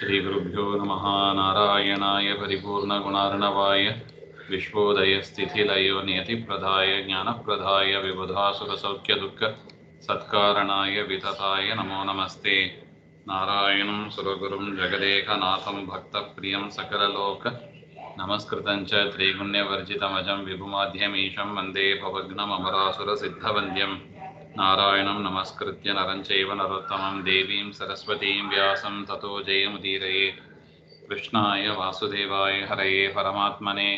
श्रीगुरुभ्यो नमः। नारायणाय परिपूर्णगुणार्णवाय विश्वोदयस्थितिलयो नियतिप्रदाय ज्ञानप्रदाय विबुधासुरसौख्यदुःख सत्कारणाय वितताय नमो नमस्ते। नारायणं सुरगुरुं जगदेकनाथं भक्तप्रियं सकललोक नमस्कृतं च त्रिगुण्यवर्जितमजं विभुमाध्यमीशं वन्दे भवघ्नममरासुरसिद्धवन्द्यं। नारायणं नमस्कृत्य नरं चैव नरोत्तमं देवीं सरस्वतीं व्यासं ततो जयमुदीरये। कृष्णाय वासुदेवाय हरये परमात्मने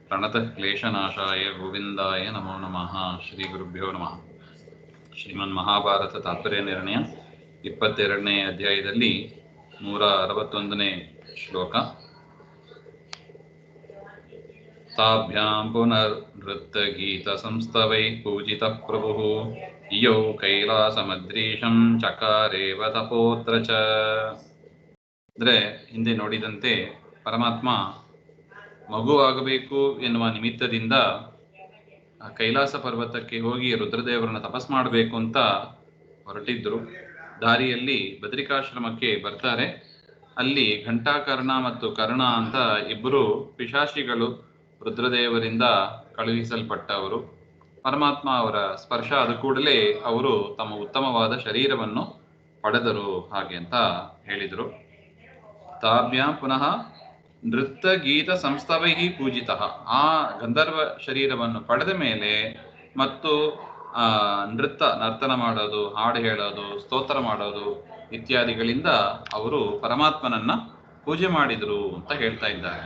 प्रणतः क्लेशनाशाय गोविन्दाय नमो नमः। ಶ್ರೀಗುರುಭ್ಯೋ ನಮಃ. ಶ್ರೀಮನ್ ಮಹಾಭಾರತ ತಾತ್ಪರ್ಯ ನಿರ್ಣಯ 22ನೇ ಅಧ್ಯಾಯದಲ್ಲಿ 161ನೇ ಶ್ಲೋಕ. ತಾಭ್ಯಾಂ ಪುನರ್ನೃತ್ಯಗೀತ ಸಂಸ್ತವೈ ಪೂಜಿತಃ ಪ್ರಭುಃ ಯಯೌ ಕೈಲಾಸಮದ್ರೀಶಂ ಚಕಾರೇವ ತಪೋತ್ರ ಚ. ಅಂದರೆ ಹಿಂದೆ ನೋಡಿದಂತೆ ಪರಮಾತ್ಮ ಮಗುವಾಗಬೇಕು ಎನ್ನುವ ನಿಮಿತ್ತದಿಂದ ಕೈಲಾಸ ಪರ್ವತಕ್ಕೆ ಹೋಗಿ ರುದ್ರದೇವರನ್ನ ತಪಸ್ ಮಾಡಬೇಕು ಅಂತ ಹೊರಟಿದ್ರು. ದಾರಿಯಲ್ಲಿ ಬದ್ರಿಕಾಶ್ರಮಕ್ಕೆ ಬರ್ತಾರೆ. ಅಲ್ಲಿ ಘಂಟಾಕರ್ಣ ಮತ್ತು ಕರ್ಣ ಅಂತ ಇಬ್ಬರು ಪಿಶಾಚಿಗಳು ರುದ್ರದೇವರಿಂದ ಕಳುಹಿಸಲ್ಪಟ್ಟವರು. ಪರಮಾತ್ಮ ಅವರ ಸ್ಪರ್ಶ ಆದ ಕೂಡಲೇ ಅವರು ತಮ್ಮ ಉತ್ತಮವಾದ ಶರೀರವನ್ನು ಪಡೆದರು ಹಾಗೆ ಅಂತ ಹೇಳಿದರು. ತಾಭ್ಯಾಂ ಪುನಃ ನೃತ್ಯ ಗೀತ ಸಂಸ್ತವೈ ಪೂಜಿತಃ. ಆ ಗಂಧರ್ವ ಶರೀರವನ್ನು ಪಡೆದ ಮೇಲೆ ಮತ್ತು ನರ್ತನ ಮಾಡೋದು, ಹಾಡು ಹೇಳೋದು, ಸ್ತೋತ್ರ ಮಾಡೋದು ಇತ್ಯಾದಿಗಳಿಂದ ಅವರು ಪರಮಾತ್ಮನನ್ನ ಪೂಜೆ ಮಾಡಿದರು ಅಂತ ಹೇಳ್ತಾ ಇದ್ದಾರೆ.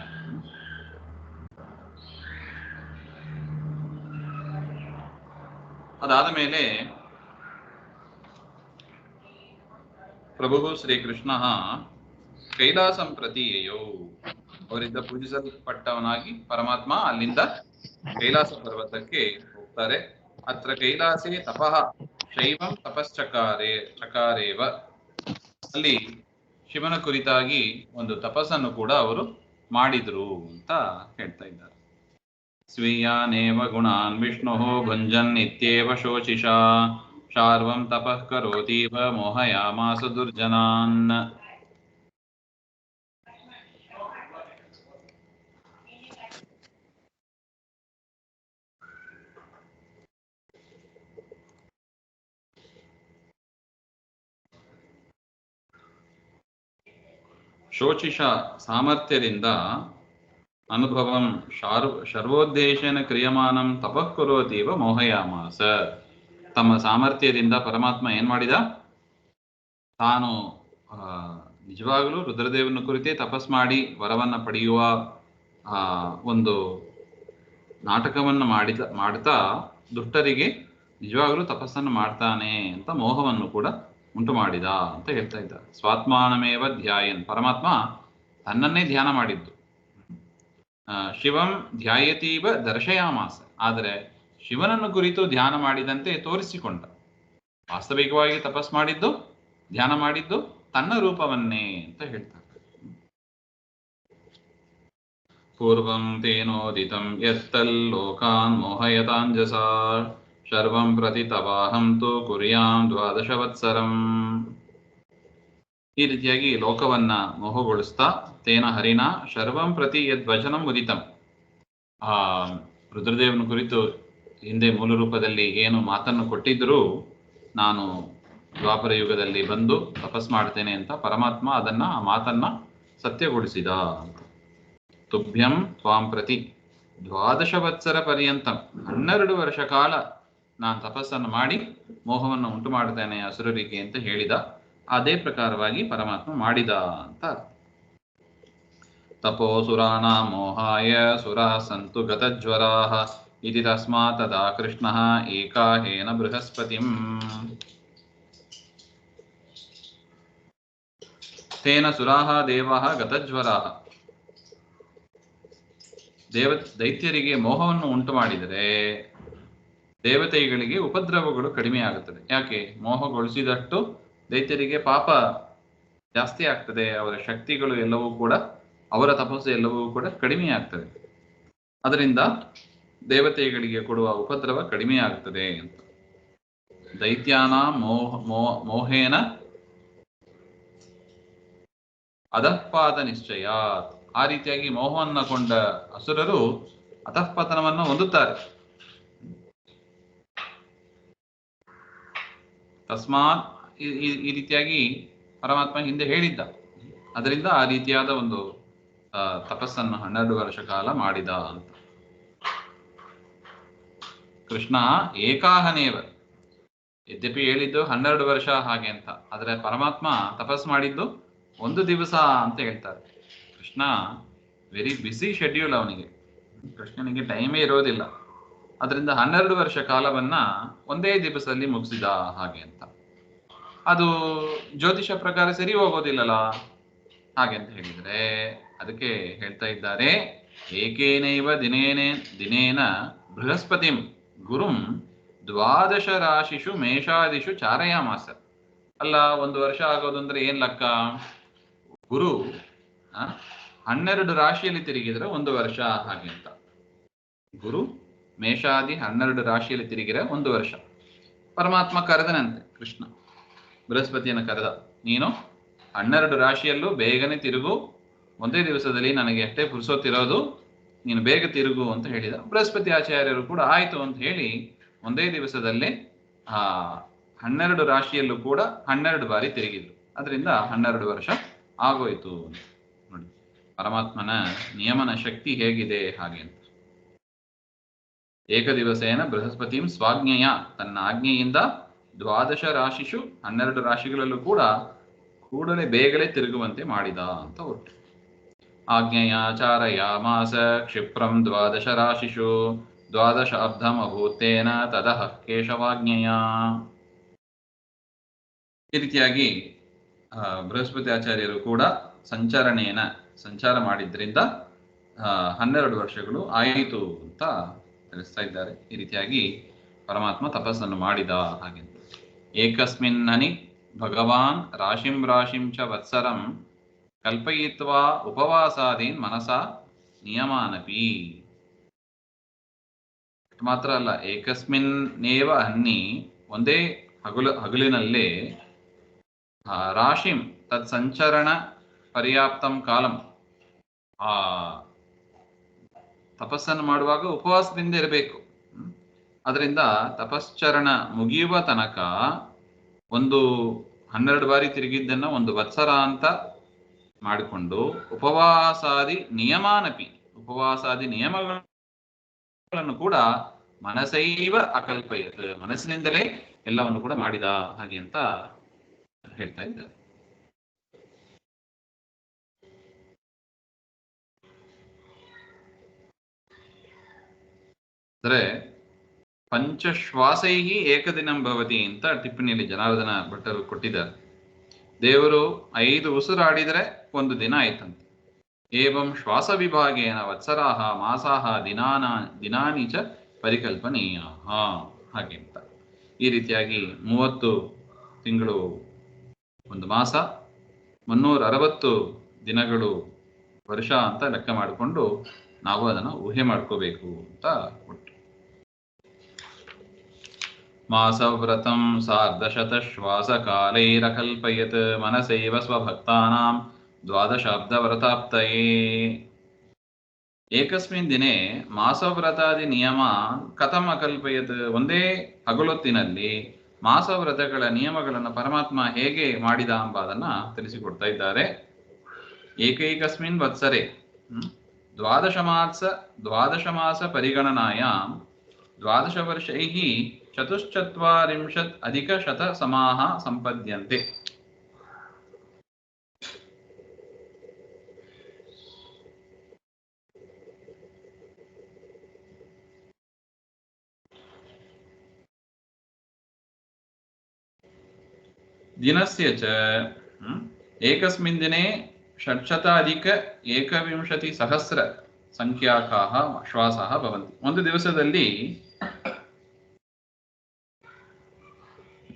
ಅದಾದ ಮೇಲೆ ಪ್ರಭು ಶ್ರೀಕೃಷ್ಣ ಕೈಲಾಸಂ ಪ್ರತಿ ಯಯೌ, ಅವರಿಂದ ಪೂಜಿಸಲ್ಪಟ್ಟವನಾಗಿ ಪರಮಾತ್ಮ ಅಲ್ಲಿಂದ ಕೈಲಾಸ ಪರ್ವತಕ್ಕೆ ಹೋಗ್ತಾರೆ. ಅತ್ರ ಕೈಲಾಸೆ ತಪಃ ಶೈವಂ ಚಕಾರೇವ. ಅಲ್ಲಿ ಶಿವನ ಕುರಿತಾಗಿ ಒಂದು ತಪಸ್ಸನ್ನು ಕೂಡ ಅವರು ಮಾಡಿದ್ರು ಅಂತ ಹೇಳ್ತಾ ಇದ್ದಾರೆ. ಸ್ವೀಯಾನೇವ ಗುಣಾನ್ ವಿಷ್ಣುಃ ಭುಂಜನ್ ಇತ್ಯೇವ ಶೋಚಿಷಾ ಶಾರ್ವಂ ತಪಃ ಕರೋತೀವ ಮೋಹಯಾಮಾಸ ದುರ್ಜನಾನ್. ಶೋಚಿಷ ಸಾಮರ್ಥ್ಯದಿಂದ ಅನುಭವಂ ಶರ್ವೋದ್ದೇಶೇನ ಕ್ರಿಯಮಾನಂ ತಪಃ ಕುರೋತೀವ ಮೋಹಯಾಮಾಸ. ತಮ್ಮ ಸಾಮರ್ಥ್ಯದಿಂದ ಪರಮಾತ್ಮ ಏನ್ ಮಾಡಿದ, ತಾನು ನಿಜವಾಗಲೂ ರುದ್ರದೇವನ ಕುರಿತೇ ತಪಸ್ ಮಾಡಿ ವರವನ್ನ ಪಡೆಯುವ ಒಂದು ನಾಟಕವನ್ನು ಮಾಡ್ತಾ ದುಷ್ಟರಿಗೆ ನಿಜವಾಗಲೂ ತಪಸ್ಸನ್ನು ಮಾಡ್ತಾನೆ ಅಂತ ಮೋಹವನ್ನು ಕೂಡ ಉಂಟು ಮಾಡಿದ ಅಂತ ಹೇಳ್ತಾ ಇದ್ದ. ಸ್ವಾತ್ಮಾನಮೇವ ಧ್ಯಾಯನ್, ಪರಮಾತ್ಮ ತನ್ನನ್ನೇ ಧ್ಯಾನ ಮಾಡಿದ್ದು. ಶಿವಂ ಧ್ಯಾಯತೀವ ದರ್ಶಯಾಮಾಸ, ಆದರೆ ಶಿವನನ್ನು ಕುರಿತು ಧ್ಯಾನ ಮಾಡಿದಂತೆ ತೋರಿಸಿಕೊಂಡ. ವಾಸ್ತವಿಕವಾಗಿ ತಪಸ್ ಮಾಡಿದ್ದು, ಧ್ಯಾನ ಮಾಡಿದ್ದು ತನ್ನ ರೂಪವನ್ನೇ ಅಂತ ಹೇಳ್ತಾರೆ. ಪೂರ್ವಂ ತೇನೋದಿತಂ ಯತ್ತಲ್ಲೋಕಾನ್ ಮೋಹಯತಾಂಜಸಾ ಶರ್ವಂ ಪ್ರತಿ ತವಾಹಂ ತು ಕುರ್ಯಾಂ 12 ವತ್ಸರಂ. ಈ ರೀತಿಯಾಗಿ ಲೋಕವನ್ನ ಮೋಹಗೊಳಿಸ್ತಾ ತೇನ ಹರಿನ ಶರ್ವಂ ಪ್ರತಿ ಯದ್ವಚನಂ ಉದಿತಂ, ರುದ್ರದೇವನ ಕುರಿತು ಹಿಂದೆ ಮೂಲ ರೂಪದಲ್ಲಿ ಏನು ಮಾತನ್ನು ಕೊಟ್ಟಿದ್ದರೂ ನಾನು ದ್ವಾಪರ ಯುಗದಲ್ಲಿ ಬಂದು ತಪಸ್ ಮಾಡ್ತೇನೆ ಅಂತ ಪರಮಾತ್ಮ ಆ ಮಾತನ್ನ ಸತ್ಯಗೊಳಿಸಿದ. ತುಭ್ಯಂ ತ್ವಾಂ ಪ್ರತಿ 12 ವತ್ಸರ ಪರ್ಯಂತಂ, 12 ವರ್ಷ ಕಾಲ ನಾನು ತಪಸ್ಸನ್ನು ಮಾಡಿ ಮೋಹವನ್ನು ಉಂಟು ಮಾಡ್ತೇನೆ ಅಸುರರಿಗೆ ಅಂತ ಹೇಳಿದ. ಅದೇ ಪ್ರಕಾರವಾಗಿ ಪರಮಾತ್ಮ ಮಾಡಿದ ಅಂತ. ತಪೋಸುರಾಣ ಮೋಹಾಯ ಸುರಾ ಸಂತು ಗತಜ್ವರಾಃ ಇತಿ ತಸ್ಮಾತ್ ತದಾ ಕೃಷ್ಣಃ ಏಕಾಹೇನ ಬೃಹಸ್ಪತಿಂ. ತೇನ ಸುರಾಃ ದೇವಾಃ ಗತಜ್ವರಾಃ. ದೈತ್ಯರಿಗೆ ಮೋಹವನ್ನು ಉಂಟು ಮಾಡಿದರೆ ದೇವತೆಗಳಿಗೆ ಉಪದ್ರವಗಳು ಕಡಿಮೆ ಆಗುತ್ತದೆ. ಯಾಕೆ? ಮೋಹಗೊಳಿಸಿದಷ್ಟು ದೈತ್ಯರಿಗೆ ಪಾಪ ಜಾಸ್ತಿ ಆಗ್ತದೆ, ಅವರ ಶಕ್ತಿಗಳು ಎಲ್ಲವೂ ಕೂಡ, ಅವರ ತಪಸ್ಸು ಎಲ್ಲವೂ ಕೂಡ ಕಡಿಮೆ ಆಗ್ತದೆ. ಅದರಿಂದ ದೇವತೆಗಳಿಗೆ ಕೊಡುವ ಉಪದ್ರವ ಕಡಿಮೆ ಆಗ್ತದೆ ಅಂತ. ದೈತ್ಯಾನ ಮೋಹೇನ ಅಧಃಪಾತ ನಿಶ್ಚಯ. ಆ ರೀತಿಯಾಗಿ ಮೋಹವನ್ನು ಕೊಂಡ ಅಸುರರು ಅಧಃಪತನವನ್ನು ಹೊಂದುತ್ತಾರೆ. ತಸ್ಮಾತ್ ಈ ರೀತಿಯಾಗಿ ಪರಮಾತ್ಮ ಹಿಂದೆ ಹೇಳಿದ್ದ. ಅದರಿಂದ ಆ ರೀತಿಯಾದ ಒಂದು ತಪಸ್ಸನ್ನು 12 ವರ್ಷ ಕಾಲ ಮಾಡಿದ ಅಂತ. ಕೃಷ್ಣ ಏಕಾಹನೇವ, ಯದ್ಯಪಿ ಹೇಳಿದ್ದು 12 ವರ್ಷ ಹಾಗೆ ಅಂತ, ಆದರೆ ಪರಮಾತ್ಮ ತಪಸ್ ಮಾಡಿದ್ದು 1 ದಿವಸ ಅಂತ ಹೇಳ್ತಾರೆ. ಕೃಷ್ಣ ವೆರಿ ಬ್ಯುಸಿ ಶೆಡ್ಯೂಲ್ ಅವನಿಗೆ, ಕೃಷ್ಣನಿಗೆ ಟೈಮೇ ಇರೋದಿಲ್ಲ. ಅದರಿಂದ 12 ವರ್ಷ ಕಾಲವನ್ನ ಒಂದೇ ದಿವಸದಲ್ಲಿ ಮುಗಿಸಿದ ಹಾಗೆ ಅಂತ. ಅದು ಜ್ಯೋತಿಷ ಪ್ರಕಾರ ಸರಿ ಹೋಗೋದಿಲ್ಲಲ್ಲ ಹಾಗೆ ಅಂತ ಹೇಳಿದರೆ ಅದಕ್ಕೆ ಹೇಳ್ತಾ ಇದ್ದಾರೆ, ಏಕೇನೈವ ದಿನೇನ ಬೃಹಸ್ಪತಿಂ ಗುರುಂ 12 ರಾಶಿಷು ಮೇಷಾದಿಷು ಚಾರಯಾಮಾಸ. ಅಲ್ಲ, 1 ವರ್ಷ ಆಗೋದಂದ್ರೆ ಏನ್ ಲೆಕ್ಕ? ಗುರು 12 ರಾಶಿಯಲ್ಲಿ ತಿರುಗಿದ್ರೆ 1 ವರ್ಷ ಹಾಗೆ ಅಂತ. ಗುರು ಮೇಷಾದಿ 12 ರಾಶಿಯಲ್ಲಿ ತಿರುಗಿದ್ರೆ 1 ವರ್ಷ. ಪರಮಾತ್ಮ ಕರೆದನಂತೆ, ಕೃಷ್ಣ ಬೃಹಸ್ಪತಿಯನ್ನು ಕರೆದ, ನೀನು 12 ರಾಶಿಯಲ್ಲೂ ಬೇಗನೆ ತಿರುಗು, ಒಂದೇ ದಿವಸದಲ್ಲಿ ನನಗೆ ಅಷ್ಟೇ ಪುರುಸೊತ್ತಿರೋದು, ನೀನು ಬೇಗ ತಿರುಗು ಅಂತ ಹೇಳಿದ. ಬೃಹಸ್ಪತಿ ಆಚಾರ್ಯರು ಕೂಡ ಆಯಿತು ಅಂತ ಹೇಳಿ ಒಂದೇ ದಿವಸದಲ್ಲೇ 12 ರಾಶಿಯಲ್ಲೂ ಕೂಡ 12 ಬಾರಿ ತಿರುಗಿದ್ರು. ಅದರಿಂದ 12 ವರ್ಷ ಆಗೋಯ್ತು. ನೋಡಿ ಪರಮಾತ್ಮನ ನಿಯಮನ ಶಕ್ತಿ ಹೇಗಿದೆ ಹಾಗೆ ಅಂತ. ಏಕದಿವಸೇನ ಬೃಹಸ್ಪತಿಂ ಸ್ವಾಜ್ಞೆಯ, ತನ್ನ ಆಜ್ಞೆಯಿಂದ 12 ರಾಶಿಷು 12 ರಾಶಿಗಳಲ್ಲೂ ಕೂಡ ಕೂಡಲೇ ಬೇಗನೆ ತಿರುಗುವಂತೆ ಮಾಡಿದ ಅಂತ ಹೊರಟು. ಆಜ್ಞೆಯ ಚಾರಯಾಮಾಸ ಕ್ಷಿಪ್ರಂ 12 ರಾಶಿಷು 12 ಅಬ್ಧಂ ಅಭೂತೇನ ತದಃ ಕೇಶವಾಜ್ಞೆಯ. ಈ ರೀತಿಯಾಗಿ ಬೃಹಸ್ಪತಿ ಆಚಾರ್ಯರು ಕೂಡ ಸಂಚಾರ ಮಾಡಿದ್ರಿಂದ 12 ವರ್ಷಗಳು ಆಯಿತು ಅಂತ ತಿಳಿಸ್ತಾ ಇದ್ದಾರೆ. ಈ ರೀತಿಯಾಗಿ ಪರಮಾತ್ಮ ತಪಸ್ಸನ್ನು ಮಾಡಿದ ಹಾಗೆ. ಏಕಸ್ಮಿನ್ ಹನಿ ಭಗವಾನ್ ರಾಶಿಂ ಚ ವತ್ಸರಂ ಕಲ್ಪಯಿತ್ವಾ ಉಪವಾಸಾದೀನ್ ಮನಸ ನಿಯಮಾನಪಿ. ಮಾತ್ರ ಅಲ್ಲ, ಏಕಸ್ಮಿನ್ನೇವ ಹನ್ನಿ, ಒಂದೇ ಹಗಲಿನಲ್ಲೇ ರಾಶಿಂ ತತ್ ಸಂಚರಣ ಪರ್ಯಾಪ್ತಂ ಕಾಲಂ, ಆ ತಪಸ್ಸನ್ನು ಮಾಡುವಾಗ ಉಪವಾಸದಿಂದ ಇರಬೇಕು. ಅದರಿಂದ ತಪಶ್ಚರಣ ಮುಗಿಯುವ ತನಕ 12 ಬಾರಿ ತಿರುಗಿದ್ದನ್ನ 1 ವತ್ಸರ ಅಂತ ಮಾಡಿಕೊಂಡು ಉಪವಾಸಾದಿ ನಿಯಮಗಳನ್ನು ಕೂಡ ಮನಸೈವ ಅಕಲ್ಪಯತ್, ಮನಸ್ಸಿನಿಂದಲೇ ಎಲ್ಲವನ್ನು ಕೂಡ ಮಾಡಿದ ಹಾಗೆ ಅಂತ ಹೇಳ್ತಾ ಇದ್ದಾರೆ. ಅಂದರೆ ಪಂಚಶ್ವಾಸೈ ಏಕದಿನಂ ಭವತಿ ಅಂತ ಟಿಪ್ಪಣಿಯಲ್ಲಿ ಜನಾರ್ದನ ಭಟ್ಟರು ಕೊಟ್ಟಿದ್ದಾರೆ. ದೇವರು 5 ಉಸಿರಾಡಿದರೆ 1 ದಿನ ಆಯ್ತಂತೆ. ಏವಂ ಶ್ವಾಸ ವಿಭಾಗೇನ ವತ್ಸರಾಹ ಮಾಸಾಹ ದಿನಾನಿ ಚ ಪರಿಕಲ್ಪನೀಯ ಹಾಗೆ ಅಂತ. ಈ ರೀತಿಯಾಗಿ 30 ತಿಂಗಳು 1 ಮಾಸ, 360 ದಿನಗಳು ವರ್ಷ ಅಂತ ಲೆಕ್ಕ ಮಾಡಿಕೊಂಡು ನಾವು ಅದನ್ನು ಊಹೆ ಮಾಡ್ಕೋಬೇಕು ಅಂತ ಕೊಟ್ಟು. ಮಾಸವ್ರತಂ 1/2 ಶ್ವಾಸಕಾಲೈರಕಲ್ಪಯತ್ ಮನಸೈವ ಸ್ವಭಕ್ತಾನಾಂ 12 ವ್ರತಾಪ್ತಯೇ. ಏಕಸ್ಮಿನ್ ದಿನೇ ಮಾಸವ್ರತಾದಿ ನಿಯಮ ಕಥಂ ಅಕಲ್ಪಯತ್, ಒಂದೇ ಹಗಲೊತ್ತಿನಲ್ಲಿ ಮಾಸವ್ರತಗಳ ನಿಯಮಗಳನ್ನು ಪರಮಾತ್ಮ ಹೇಗೆ ಮಾಡಿದ ಎಂಬುದನ್ನ ತಿಳಿಸಿಕೊಡ್ತಾ ಇದ್ದಾರೆ. ಏಕೈಕಸ್ಮಿನ್ ವತ್ಸರೆ 12 ಮಾಸ ಪರಿಗಣನಾಯಾಂ 12 ವರ್ಷೈಃ 44 ಅಧಿಕ ಶತ ಸಮಾಹ ಸಂಪದ್ಯಂತೆ. ದಿನಸ್ಯ ಚ ಏಕಸ್ಮಿನ್ ದಿನೇ 600,000 ಸಂಖ್ಯಾಕಾಃ ಶ್ವಾಸಃ ಭವಂತಿ. ಒಂದು ದಿವಸದಲ್ಲಿ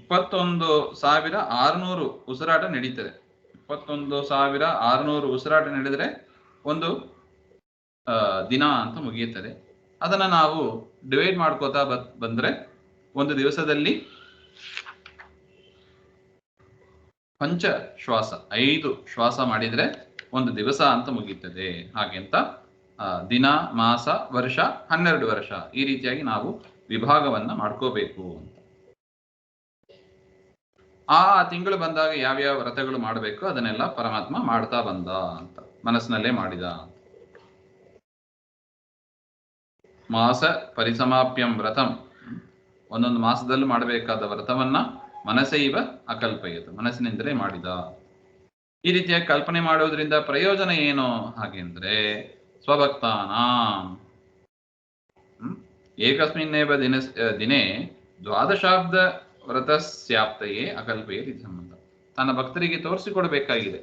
21,600 ಉಸಿರಾಟ ನಡೀತದೆ. 21,600 ಉಸಿರಾಟ ನಡೆದರೆ 1 ದಿನ ಅಂತ ಮುಗಿಯುತ್ತದೆ. ಅದನ್ನ ನಾವು ಡಿವೈಡ್ ಮಾಡ್ಕೋತಾ ಬಂದ್ರೆ 1 ದಿವಸದಲ್ಲಿ ಪಂಚ ಶ್ವಾಸ 5 ಶ್ವಾಸ ಮಾಡಿದರೆ ಒಂದು ದಿವಸ ಅಂತ ಮುಗೀತದೆ. ಹಾಗೆಂತ ದಿನ, ಮಾಸ, ವರ್ಷ, 12 ವರ್ಷ ಈ ರೀತಿಯಾಗಿ ನಾವು ವಿಭಾಗವನ್ನ ಮಾಡ್ಕೋಬೇಕು ಅಂತ. ಆ ತಿಂಗಳು ಬಂದಾಗ ಯಾವ್ಯಾವ ವ್ರತಗಳು ಮಾಡಬೇಕು ಅದನ್ನೆಲ್ಲ ಪರಮಾತ್ಮ ಮಾಡ್ತಾ ಬಂದ ಅಂತ, ಮನಸ್ಸಿನಲ್ಲೇ ಮಾಡಿದ. ಮಾಸ ಪರಿಸಮಾಪ್ಯಂ ವ್ರತಂ, ಒಂದೊಂದು ಮಾಸದಲ್ಲಿ ಮಾಡಬೇಕಾದ ವ್ರತವನ್ನ ಮನಸೈವ ಅಕಲ್ಪಯತು, ಮನಸ್ಸಿನಿಂದಲೇ ಮಾಡಿದ. ಈ ರೀತಿಯಾಗಿ ಕಲ್ಪನೆ ಮಾಡೋದ್ರಿಂದ ಪ್ರಯೋಜನ ಏನು ಹಾಗೆಂದ್ರೆ ಸ್ವಭಕ್ತಾನಾಂ ಏಕಸ್ಮಿನ್ನೇವ ದಿನೇ ದ್ವಾದಶಾಬ್ದ ವ್ರತಸ್ಯಾಪ್ತಯೇ ಅಕಲ್ಪಯೇ ಇದು ಸಂಬಂಧ. ತನ್ನ ಭಕ್ತರಿಗೆ ತೋರಿಸಿಕೊಡ್ಬೇಕಾಗಿದೆ,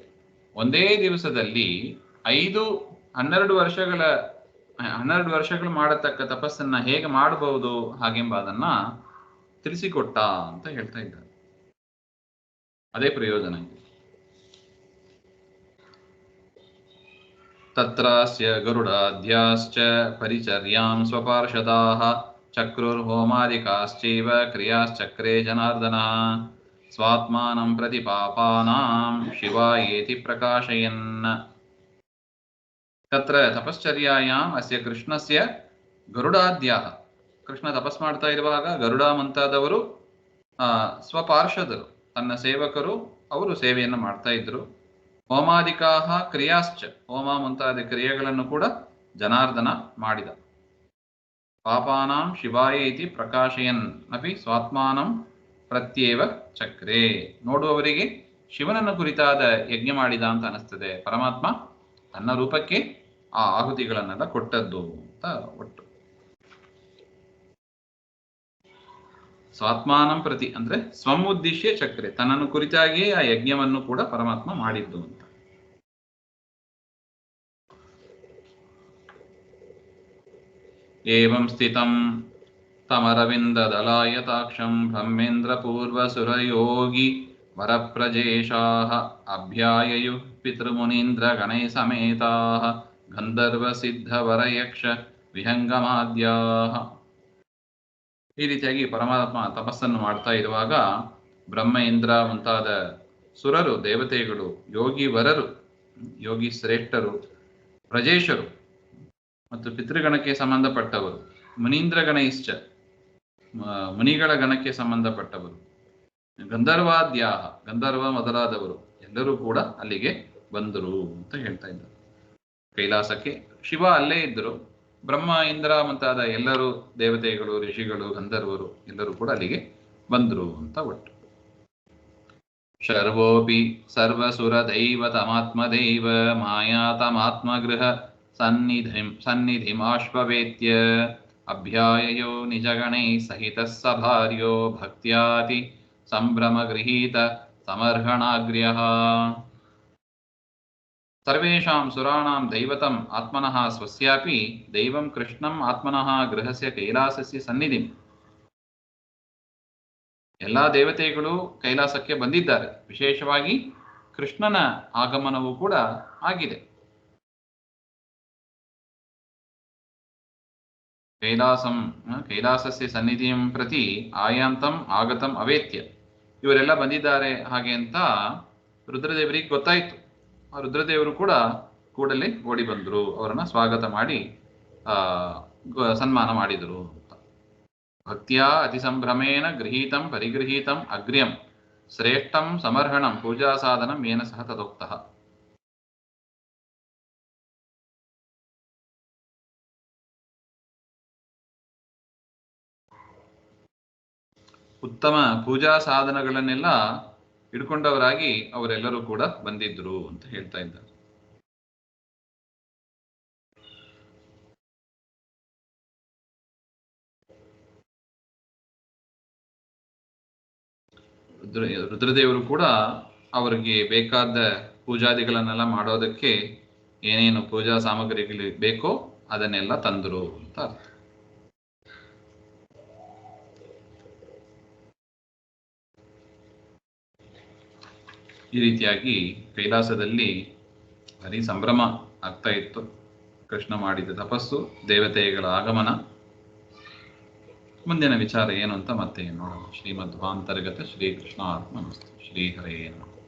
ಒಂದೇ ದಿವಸದಲ್ಲಿ 12 ವರ್ಷಗಳು ಮಾಡತಕ್ಕ ತಪಸ್ಸನ್ನ ಹೇಗೆ ಮಾಡಬಹುದು ಹಾಗೆಂಬ ಅದನ್ನ ತಿಳಿಸಿಕೊಟ್ಟ ಅಂತ ಹೇಳ್ತಾ ಇದ್ದಾರೆ. ಅದೇ ಪ್ರಯೋಜನ ಇದೆ. ತತ್ರಾಸ್ಯ ಗರುಡಾದ್ಯಾಶ್ಚ ಪರಿಚರ್ಯಾಂ ಸ್ವಪಾರ್ಷದಾಃ ಚಕ್ರುರ್ಹೋಮಾದಿಕಾಶ್ಚೈವ ಕ್ರಿಯಾಶ್ಚಕ್ರೇ ಜನಾರ್ದನ ಸ್ವಾತ್ಮಾನಂ ಪ್ರತಿ ಪಾಪಾನಾಂ ಶಿವಾಯೇತಿ ಪ್ರಕಾಶಯನ್. ತತ್ರ ತಪಶ್ಚರ್ಯಾಯಾಂ ಅಸ್ಯ ಕೃಷ್ಣಸ್ಯ ಗರುಡಾದ್ಯಾಃ, ಕೃಷ್ಣ ತಪಸ್ ಮಾಡ್ತಾ ಇರುವಾಗ ಗರುಡ ಮುಂತಾದವರು ಸ್ವಪಾರ್ಷದರು, ತನ್ನ ಸೇವಕರು, ಅವರು ಸೇವೆಯನ್ನು ಮಾಡ್ತಾ ಇದ್ರು. ಹೋಮಾದಿಕಾಹ ಕ್ರಿಯಾಶ್ಚ, ಹೋಮ ಮುಂತಾದ ಕ್ರಿಯೆಗಳನ್ನು ಕೂಡ ಜನಾರ್ದನ ಮಾಡಿದ. ಪಾಪಾನಾಂ ಶಿವಾಯ ಇತಿ ಪ್ರಕಾಶಯನ್ ಅಪಿ ಸ್ವಾತ್ಮಾನಂ ಪ್ರತ್ಯೇವ ಚಕ್ರೇ, ನೋಡುವವರಿಗೆ ಶಿವನನ್ನು ಕುರಿತಾದ ಯಜ್ಞ ಮಾಡಿದ ಅಂತ ಅನಿಸ್ತದೆ. ಪರಮಾತ್ಮ ತನ್ನ ರೂಪಕ್ಕೆ ಆ ಆಹುತಿಗಳನ್ನೆಲ್ಲ ಕೊಟ್ಟದ್ದು ಅಂತ ಒಟ್ಟು. ಸ್ವಾತ್ಮಾನಂ ಪ್ರತಿ ಅಂದ್ರೆ ಸ್ವಮುದ್ದೇಶ್ಯ ಚಕ್ರೆ, ತನ್ನನ್ನು ಕುರಿತಾಗಿಯೇ ಆ ಯಜ್ಞವನ್ನು ಕೂಡ ಪರಮಾತ್ಮ ಮಾಡಿದ್ದು ಅಂತ. ಏವಂ ಸ್ಥಿತಂ ತಮರವಿಂದದಲಾಯತಾಕ್ಷಂ ಬ್ರಹ್ಮೇಂದ್ರ ಪೂರ್ವ ಸುರಯೋಗಿ ವರಪ್ರಜೇಶಾಃ ಅಭ್ಯಾಯಯು ಪಿತೃಮುನೀಂದ್ರ ಗಣೈ ಸಮೇತಾಃ ಗಂಧರ್ವ ಸಿದ್ಧ ವರಯಕ್ಷ ವಿಹಂಗಮಾದ್ಯಾಃ. ಈ ರೀತಿಯಾಗಿ ಪರಮಾತ್ಮ ತಪಸ್ಸನ್ನು ಮಾಡ್ತಾ ಇರುವಾಗ ಬ್ರಹ್ಮ, ಇಂದ್ರ ಮುಂತಾದ ಸುರರು, ದೇವತೆಗಳು, ಯೋಗಿ ವರರು, ಯೋಗಿ ಶ್ರೇಷ್ಠರು, ಪ್ರಜೇಶರು ಮತ್ತು ಪಿತೃಗಣಕ್ಕೆ ಸಂಬಂಧಪಟ್ಟವರು, ಮುನೀಂದ್ರ ಗಣೈಶ್ಚ ಮುನಿಗಳ ಗಣಕ್ಕೆ ಸಂಬಂಧಪಟ್ಟವರು, ಗಂಧರ್ವಾದ್ಯಾಹ ಗಂಧರ್ವ ಮೊದಲಾದವರು ಎಲ್ಲರೂ ಕೂಡ ಅಲ್ಲಿಗೆ ಬಂದರು ಅಂತ ಹೇಳ್ತಾ ಇದ್ದಾರೆ. ಕೈಲಾಸಕ್ಕೆ ಶಿವ ಅಲ್ಲೇ ಇದ್ದರು, ಬ್ರಹ್ಮ, ಇಂದ್ರ ಮುಂತಾದ ಎಲ್ಲರೂ ದೇವತೆಗಳು, ಋಷಿಗಳು, ಗಂಧರ್ವರು ಎಲ್ಲರೂ ಕೂಡ ಅಲ್ಲಿಗೆ ಬಂದರು ಅಂತ ಒಟ್ಟು. ಶರ್ವೋಪಿ ಸರ್ವಸುರ ದೈವತಮಾತ್ಮದೈವ ಮಾಯಾತಮಾತ್ಮಗೃಹ ಸನ್ನಿಧಿಮಾಶ್ವವೇತ್ಯ ಅಭ್ಯಾಯಯೋ ನಿಜಗಣೈ ಸಹಿತ ಸಭಾರ್ಯೋ ಭಕ್ತ್ಯಾತಿ ಸಂಭ್ರಮ ಗೃಹೀತ ಸಮರ್ಹಣಾಗ್ರ್ಯಃ. ಸರ್ವೇಷಾಂ ಸುರಾಣಾಂ ದೈವತಂ ಆತ್ಮನಃ ಸ್ವಸ್ಯಾಪಿ ದೈವಂ ಕೃಷ್ಣಂ ಆತ್ಮನಃ ಗೃಹಸ್ಯ ಕೈಲಾಸಸ್ಯ ಸನ್ನಿಧಿಂ. ಎಲ್ಲಾ ದೇವತೆಗಳು ಕೈಲಾಸಕ್ಕೆ ಬಂದಿದ್ದಾರೆ, ವಿಶೇಷವಾಗಿ ಕೃಷ್ಣನ ಆಗಮನವೂ ಕೂಡ ಆಗಿದೆ. ಕೈಲಾಸಸ್ಯ ಸನ್ನಿಧಿಂ ಪ್ರತಿ ಆಯಾಂತಂ ಆಗತಂ ಅವೇತ್ಯ. ಇವರೆಲ್ಲ ಬಂದಿದ್ದಾರೆ ಹಾಗೆ ಅಂತ ರುದ್ರದೇವರಿಗೆ ಗೊತ್ತಾಯ್ತು. ಆ ರುದ್ರದೇವರು ಕೂಡ ಕೂಡಲೇ ಓಡಿ ಬಂದರು, ಅವರನ್ನ ಸ್ವಾಗತ ಮಾಡಿ ಸನ್ಮಾನ ಮಾಡಿದರು ಅಂತ. ಭಕ್ತಿಯ ಅತಿ ಸಂಭ್ರಮೇನ ಗೃಹೀತಂ ಪರಿಗೃಹೀತಂ ಅಗ್ರ್ಯಂ ಶ್ರೇಷ್ಠಂ ಸಮರ್ಹಣಂ ಪೂಜಾ ಸಾಧನಂ ಏನ ಸಹ ತದೋಕ್ತಃ. ಉತ್ತಮ ಪೂಜಾ ಸಾಧನಗಳನ್ನೆಲ್ಲ ಹಿಡ್ಕೊಂಡವರಾಗಿ ಅವರೆಲ್ಲರೂ ಕೂಡ ಬಂದಿದ್ರು ಅಂತ ಹೇಳ್ತಾ ಇದ್ದಾರೆ. ರುದ್ರದೇವರು ಕೂಡ ಅವರಿಗೆ ಬೇಕಾದ ಪೂಜಾದಿಗಳನ್ನೆಲ್ಲ ಮಾಡೋದಕ್ಕೆ ಏನೇನು ಪೂಜಾ ಸಾಮಗ್ರಿಗಳು ಬೇಕೋ ಅದನ್ನೆಲ್ಲ ತಂದರು ಅಂತ ಅರ್ಥ. ಈ ರೀತಿಯಾಗಿ ಕೈಲಾಸದಲ್ಲಿ ಭಾರಿ ಸಂಭ್ರಮ ಆಗ್ತಾ ಇತ್ತು. ಕೃಷ್ಣ ಮಾಡಿದ ತಪಸ್ಸು, ದೇವತೆಗಳ ಆಗಮನ. ಮುಂದಿನ ವಿಚಾರ ಏನು ಅಂತ ಮತ್ತೆ ನೋಡೋಣ. ಶ್ರೀಮಧ್ವಾಂತರ್ಗತ ಶ್ರೀಕೃಷ್ಣ ಆತ್ಮನಸ್ತು. ಶ್ರೀಹರೇ ನಮಃ.